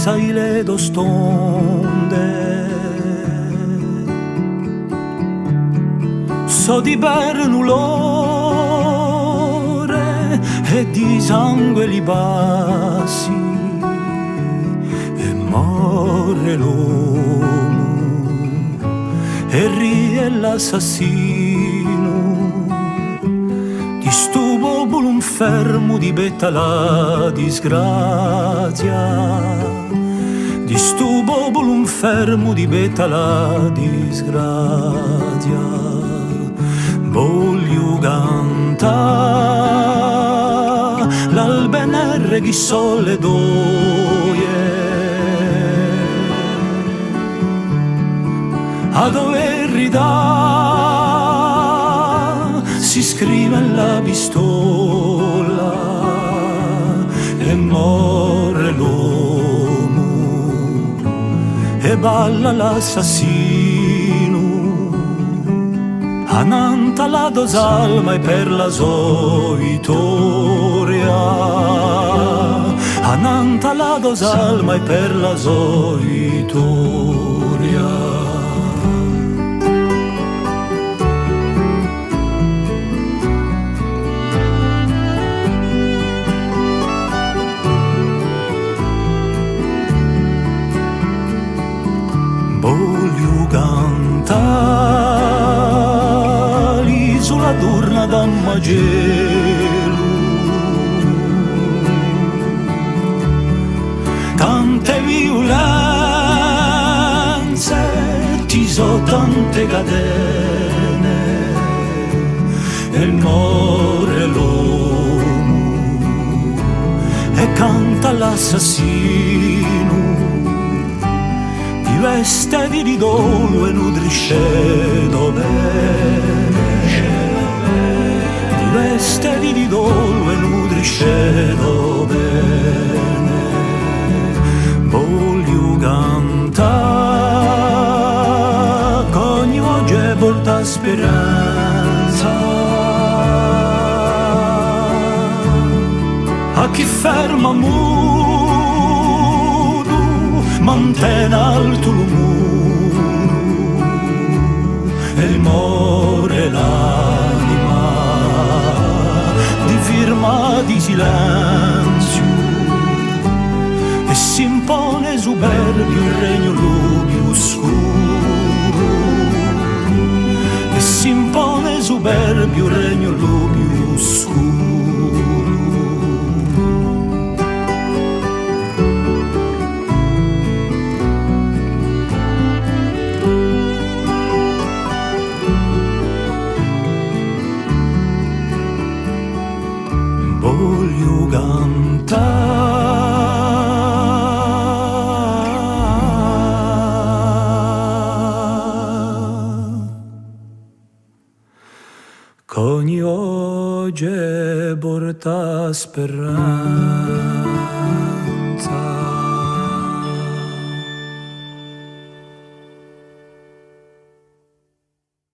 sai le dostonde so di bernulore e di sangue li bassi e morre l'uomo e rie l'assassino di stu popolo infermo di betta la disgrazia di stu popolo infermo di betta la disgrazia. Voglio cantare l'albenere chi so le doie a dove ridà si scrive la pistola e morre l'uomo e balla l'assassino Ananta la dosalma e per la sua vittoria Ananta la dosalma e per la sua vittoria. Voglio cantare l'isola d'Urna da Magelu, tante violenze, ci sono tante catene e muore l'uomo e canta l'assassino di veste di ridolo e nutrisce bene di veste di ridolo e nutrisce bene. Voglio cantare che ogni oggi porta speranza a chi ferma mantena alto il muro e muore l'anima di firma di silenzio e si impone superbio il regno più scuro e si impone superbio il regno più scuro. Voglio cantare che ogni oggi porta speranza.